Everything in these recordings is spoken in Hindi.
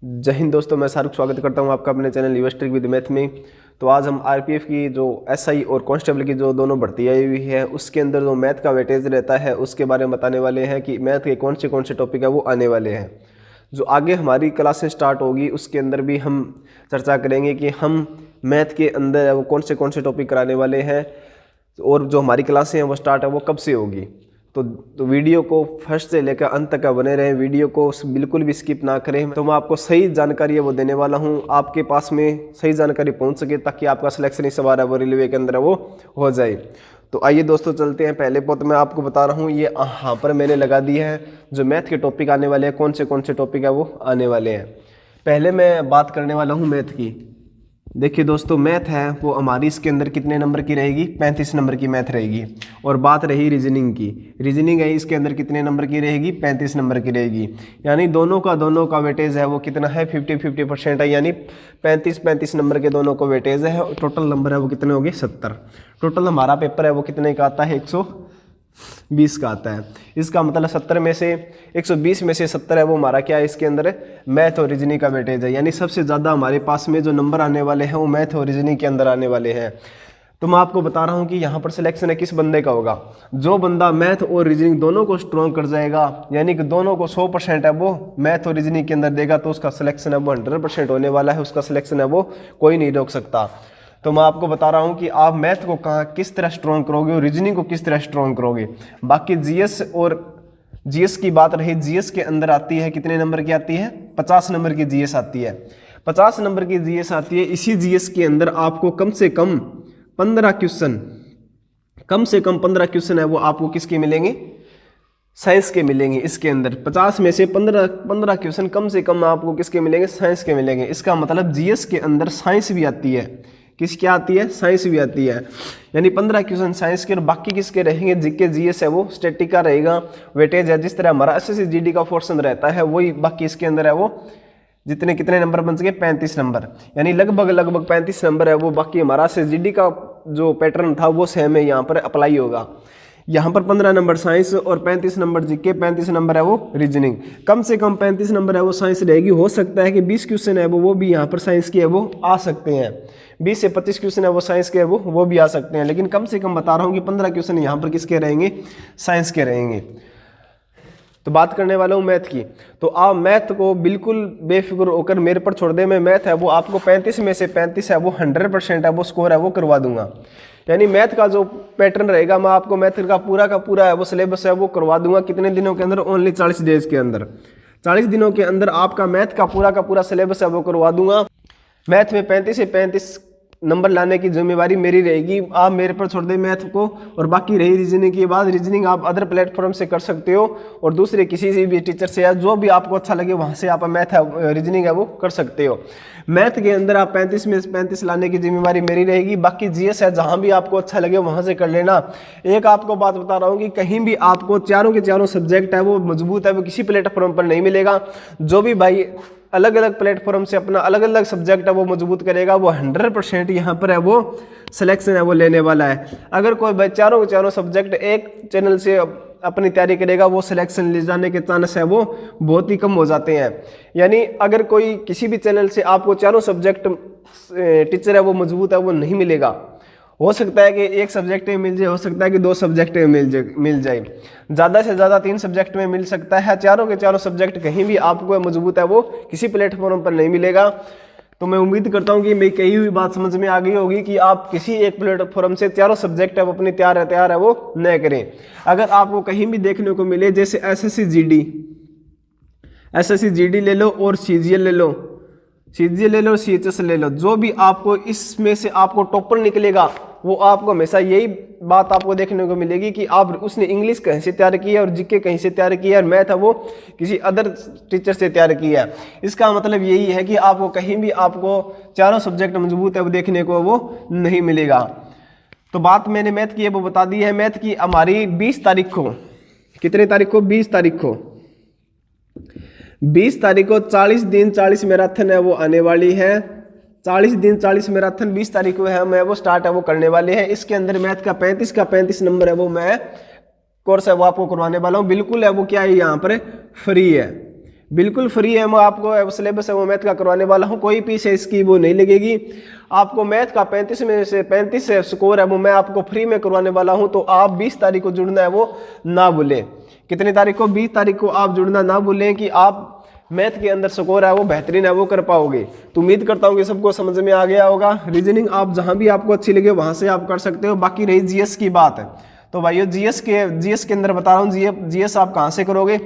जय हिंद दोस्तों, मैं शाहरुख स्वागत करता हूं आपका अपने चैनल यूएस विद मैथ में। तो आज हम आरपीएफ की जो एसआई और कांस्टेबल की जो दोनों भर्ती आई हुई है उसके अंदर जो मैथ का वेटेज रहता है उसके बारे में बताने वाले हैं कि मैथ के कौन से टॉपिक है वो आने वाले हैं। जो आगे हमारी क्लासें स्टार्ट होगी उसके अंदर भी हम चर्चा करेंगे कि हम मैथ के अंदर वो कौन से टॉपिक कराने वाले हैं और जो हमारी क्लासें हैं वो स्टार्ट है वो कब से होगी। तो वीडियो को फर्स्ट से लेकर अंत तक बने रहें, वीडियो को बिल्कुल भी स्किप ना करें। तो मैं आपको सही जानकारी है वो देने वाला हूँ, आपके पास में सही जानकारी पहुँच सके ताकि आपका सिलेक्शन इस बार है वो रेलवे के अंदर वो हो जाए। तो आइए दोस्तों चलते हैं। पहले बहुत मैं आपको बता रहा हूँ, ये यहाँ पर मैंने लगा दी है जो मैथ के टॉपिक आने वाले हैं, कौन से टॉपिक है वो आने वाले हैं। पहले मैं बात करने वाला हूँ मैथ की। देखिए दोस्तों, मैथ है वो हमारी इसके अंदर कितने नंबर की रहेगी, 35 नंबर की मैथ रहेगी। और बात रही रीजनिंग की, रीजनिंग है इसके अंदर कितने नंबर की रहेगी, 35 नंबर की रहेगी। यानी दोनों का वेटेज है वो कितना है, 50-50% है। यानी 35 नंबर के दोनों को वेटेज है। टोटल नंबर है वो कितने हो गए, 70। टोटल हमारा पेपर है वो कितने का आता है, 120 का आता है। इसका मतलब 70 में से 120 में से 70 है वो हमारा क्या है, इसके अंदर मैथ और रीजनिंग का वेटेज है। यानी सबसे ज़्यादा हमारे पास में जो नंबर आने वाले हैं वो मैथ और रीजनिंग के अंदर आने वाले हैं। तो मैं आपको बता रहा हूँ कि यहाँ पर सिलेक्शन है किस बंदे का होगा, जो बंदा मैथ और रीजनिंग दोनों को स्ट्रॉन्ग कर जाएगा, यानी कि दोनों को 100% है वो मैथ और रीजनिंग के अंदर देगा, तो उसका सिलेक्शन है वो 100% होने वाला है। उसका सिलेक्शन है वो कोई नहीं रोक सकता। तो मैं आपको बता रहा हूँ कि आप मैथ को किस तरह स्ट्रॉन्ग करोगे और रीजनिंग को किस तरह स्ट्रॉन्ग करोगे। बाकी जीएस की बात रही, जीएस के अंदर आती है कितने नंबर की आती है, 50 नंबर की जीएस आती है। 50 नंबर की जीएस आती है। इसी जीएस के अंदर आपको कम से कम 15 क्वेश्चन है वो आपको किसके मिलेंगे, साइंस के मिलेंगे। इसके अंदर 50 में से 15 क्वेश्चन कम से कम आपको किसके मिलेंगे, साइंस के मिलेंगे। इसका मतलब जीएस के अंदर साइंस भी आती है। किस क्या आती है, साइंस भी आती है। यानी 15 क्वेश्चन साइंस के और बाकी किसके रहेंगे, जीके जीएस है वो स्टैटिक का रहेगा, वेटेज है। जिस तरह हमारा एसएससी जीडी का पोर्शन रहता है वही बाकी इसके अंदर है वो कितने नंबर बन सके, 35 नंबर। यानी लगभग 35 नंबर है वो। बाकी हमारा एसएससी जीडी का जो पैटर्न था वो सेम है, यहाँ पर अप्लाई होगा। यहाँ पर 15 नंबर साइंस और 35 नंबर जीके, 35 नंबर है वो रीजनिंग। कम से कम 35 नंबर है वो साइंस रहेगी। हो सकता है कि 20 क्वेश्चन है वो भी यहाँ पर साइंस के है वो आ सकते हैं। 20 से 25 क्वेश्चन है वो साइंस के है वो भी आ सकते हैं। लेकिन कम से कम बता रहा हूँ कि 15 क्वेश्चन यहाँ पर किसके रहेंगे, साइंस के रहेंगे। तो बात करने वाला हूँ मैथ की। तो आप मैथ को बिल्कुल बेफिक्र होकर मेरे पर छोड़ दे। मैं मैथ है वो आपको 35 में से 35 है वो 100% है वो स्कोर है वो करवा दूंगा। यानी मैथ का जो पैटर्न रहेगा, मैं आपको मैथ का पूरा है वो सिलेबस है वो करवा दूंगा। कितने दिनों के अंदर, ओनली 40 डेज के अंदर। 40 दिनों के अंदर आपका मैथ का पूरा सिलेबस है वो करवा दूंगा। मैथ में 35 से 35 नंबर लाने की जिम्मेवारी मेरी रहेगी। आप मेरे पर छोड़ दें मैथ को। और बाकी रही रीजनिंग की बात, रीजनिंग आप अदर प्लेटफॉर्म से कर सकते हो और दूसरे किसी से भी टीचर से, या जो भी आपको अच्छा लगे वहाँ से आप मैथ है रीजनिंग है वो कर सकते हो। मैथ के अंदर आप 35 में से 35 लाने की जिम्मेवारी मेरी रहेगी। बाकी जीएस है जहाँ भी आपको अच्छा लगे वहाँ से कर लेना। एक आपको बात बता रहा हूँ कि कहीं भी आपको चारों के चारों सब्जेक्ट है वो मजबूत है वो किसी प्लेटफॉर्म पर नहीं मिलेगा। जो भी भाई अलग अलग प्लेटफॉर्म से अपना अलग अलग सब्जेक्ट है वो मजबूत करेगा वो 100% यहाँ पर है वो सिलेक्शन है वो लेने वाला है। अगर कोई भाई चारों के चारों सब्जेक्ट एक चैनल से अपनी तैयारी करेगा वो सिलेक्शन ले जाने के चांस है वो बहुत ही कम हो जाते हैं। यानी अगर कोई किसी भी चैनल से आपको चारों सब्जेक्ट टीचर है वो मजबूत है वो नहीं मिलेगा। हो सकता है कि एक सब्जेक्ट में मिल जाए, हो सकता है कि 2 सब्जेक्ट में मिल जाए, ज़्यादा से ज़्यादा 3 सब्जेक्ट में मिल सकता है। चारों के चारों सब्जेक्ट कहीं भी आपको मजबूत है वो किसी प्लेटफॉर्म पर नहीं मिलेगा। तो मैं उम्मीद करता हूँ कि मेरी कही हुई बात समझ में आ गई होगी कि आप किसी एक प्लेटफॉर्म से चारों सब्जेक्ट है वो अपनी तैयार है वो न करें। अगर आपको कहीं भी देखने को मिले जैसे एसएससी जीडी ले लो और सीजीएल ले लो, सीएचएस ले लो, जो भी आपको इसमें से आपको टॉपर निकलेगा वो आपको हमेशा यही बात आपको देखने को मिलेगी कि आप उसने इंग्लिश कहीं से तैयार किया और जीके कहीं से तैयार किया और मैथ है वो किसी अदर टीचर से तैयार किया है। इसका मतलब यही है कि आपको कहीं भी आपको चारों सब्जेक्ट मजबूत है वो देखने को वो नहीं मिलेगा। तो बात मैंने मैथ की है वो बता दी है। मैथ की हमारी 20 तारीख को, कितने तारीख को, 20 तारीख को 40 दिन 40 मैराथन है वो आने वाली है। 40 दिन 40 मैराथन 20 तारीख को है मैं वो स्टार्ट है वो करने वाले हैं। इसके अंदर मैथ का 35 नंबर है वो मैं कोर्स है वो आपको करवाने वाला हूँ। बिल्कुल है वो क्या है, यहाँ पर फ्री है। बिल्कुल फ्री है, मैं आपको सिलेबस है वो मैथ का करवाने वाला हूँ, कोई फीस है इसकी वो नहीं लगेगी। आपको मैथ का 35 में से 35 स्कोर है वो मैं आपको फ्री में करवाने वाला हूँ। तो आप 20 तारीख को जुड़ना है वो ना भूलें। कितनी तारीख को? 20 तारीख को आप जुड़ना ना भूलें कि आप मैथ के अंदर स्कोर है वो बेहतरीन है वो कर पाओगे। तो उम्मीद करता हूँ कि सबको समझ में आ गया होगा। रीजनिंग आप जहाँ भी आपको अच्छी लगे वहाँ से आप कर सकते हो। बाकी रही जीएस की बात है, तो भाइयों जीएस के अंदर बता रहा हूँ, जीएस आप कहाँ से करोगे?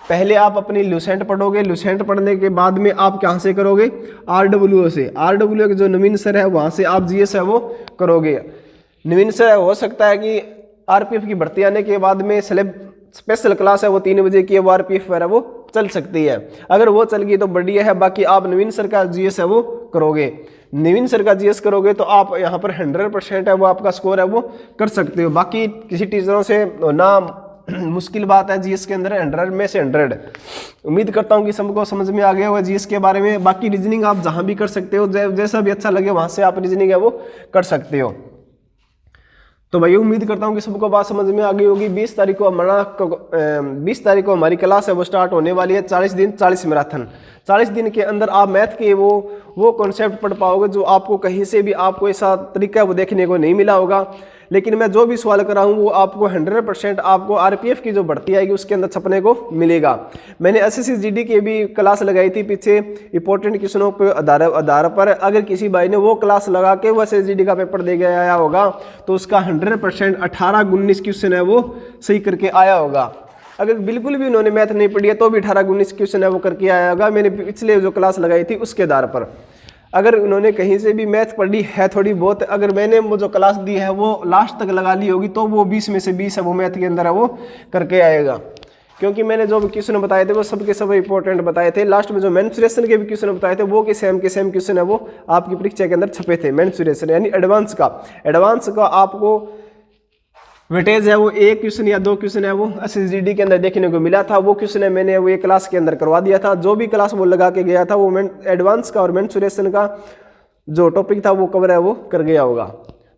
पहले आप अपनी लुसेंट पढ़ोगे, लुसेंट पढ़ने के बाद में आप कहाँ से करोगे? आरडब्ल्यूओ से। आरडब्ल्यूओ के जो नवीन सर है वहाँ से आप जीएस है वो करोगे। नवीन सर हो सकता है कि आरपीएफ की भर्ती आने के बाद में स्पेशल क्लास है वो 3 बजे की है, वो आरपीएफ है वो चल सकती है। अगर वो चल गई तो बढ़िया है। बाकी आप नवीन सर का जीएस है वो करोगे। नवीन सर का जीएस करोगे तो आप यहाँ पर 100% है वो आपका स्कोर है वो कर सकते हो। बाकी किसी टीचरों से ना मुश्किल बात है जीएस के अंदर 100 में से 100। उम्मीद करता हूँ कि सबको समझ में आ गया होगा जीएस के बारे में। बाकी रीजनिंग आप जहाँ भी कर सकते हो, जैसा भी अच्छा लगे वहाँ से आप रीजनिंग है वो कर सकते हो। तो भाई उम्मीद करता हूँ कि सबको बात समझ में आ गई होगी। 20 तारीख को हमारी क्लास है वो स्टार्ट होने वाली है। 40 दिन 40 मैराथन। 40 दिन के अंदर आप मैथ के वो कॉन्सेप्ट पढ़ पाओगे जो आपको कहीं से भी आपको ऐसा तरीका वो देखने को नहीं मिला होगा। लेकिन मैं जो भी सवाल कर रहा हूँ वो आपको 100% आपको आरपीएफ की जो भर्ती आएगी उसके अंदर छपने को मिलेगा। मैंने एसएससी जीडी की भी क्लास लगाई थी पीछे इंपॉर्टेंट क्वेश्चनों पे आधार पर। अगर किसी भाई ने वो क्लास लगा के वो एसएससी जीडी का पेपर दे के आया होगा तो उसका 100% 18-19 क्वेश्चन है वो सही करके आया होगा। अगर बिल्कुल भी उन्होंने मैथ नहीं पढ़ी है तो भी 18-19 क्वेश्चन है वो करके आया होगा। मैंने पिछले जो क्लास लगाई थी उसके आधार पर। अगर उन्होंने कहीं से भी मैथ पढ़ी है थोड़ी बहुत, अगर मैंने वो जो क्लास दी है वो लास्ट तक लगा ली होगी तो वो 20 में से 20 है वो मैथ के अंदर है वो करके आएगा। क्योंकि मैंने जो भी क्वेश्चन बताए थे वो सबके सब इंपॉर्टेंट बताए थे। लास्ट में जो मेंसुरेशन के भी क्वेश्चन बताए थे वो के सेम क्वेश्चन है वो आपकी परीक्षा के अंदर छपे थे। मेंसुरेशन यानी एडवांस का आपको वेटेज है वो 1 क्वेश्चन या 2 क्वेश्चन है वो एसएसजीडी के अंदर देखने को मिला था। वो क्वेश्चन है मैंने वो एक क्लास के अंदर करवा दिया था। जो भी क्लास वो लगा के गया था वो एडवांस का और मेंसुरेशन का जो टॉपिक था वो कवर है वो कर गया होगा।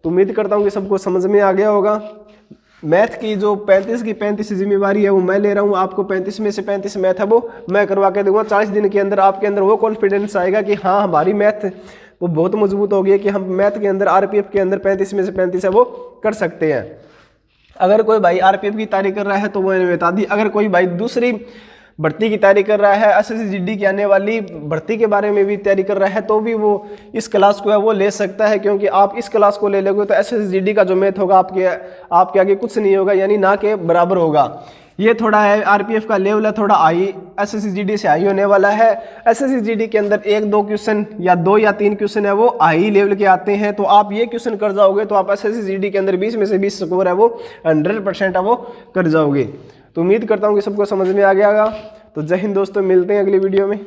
तो उम्मीद करता हूँ कि सबको समझ में आ गया होगा। मैथ की जो 35 की 35 जिम्मेवारी है वो मैं ले रहा हूँ। आपको 35 में से 35 मैथ है वो मैं करवा के दूंगा। 40 दिन के अंदर आपके अंदर वो कॉन्फिडेंस आएगा कि हाँ हमारी मैथ वो बहुत मजबूत हो गई है कि हम मैथ के अंदर आरपीएफ के अंदर 35 में से 35 है वो कर सकते हैं। अगर कोई भाई आरपीएफ की तैयारी कर रहा है तो वो मैंने बता दी। अगर कोई भाई दूसरी भर्ती की तैयारी कर रहा है, एसएससी जीडी की आने वाली भर्ती के बारे में भी तैयारी कर रहा है तो भी वो इस क्लास को है वो ले सकता है। क्योंकि आप इस क्लास को ले लोगे तो एसएससी जीडी का जो मैथ होगा आपके आगे कुछ नहीं होगा, यानी ना के बराबर होगा। ये थोड़ा है आरपीएफ का लेवल है थोड़ा हाई, एसएससी जीडी से हाई होने वाला है। एसएससी जीडी के अंदर 1-2 क्वेश्चन या 2 या 3 क्वेश्चन है वो हाई लेवल के आते हैं। तो आप ये क्वेश्चन कर जाओगे तो आप एसएससी जीडी के अंदर 20 में से 20 स्कोर है वो 100% है वो कर जाओगे। तो उम्मीद करता हूँ कि सबको समझ में आ गया होगा। तो जय हिंद दोस्तों, मिलते हैं अगली वीडियो में।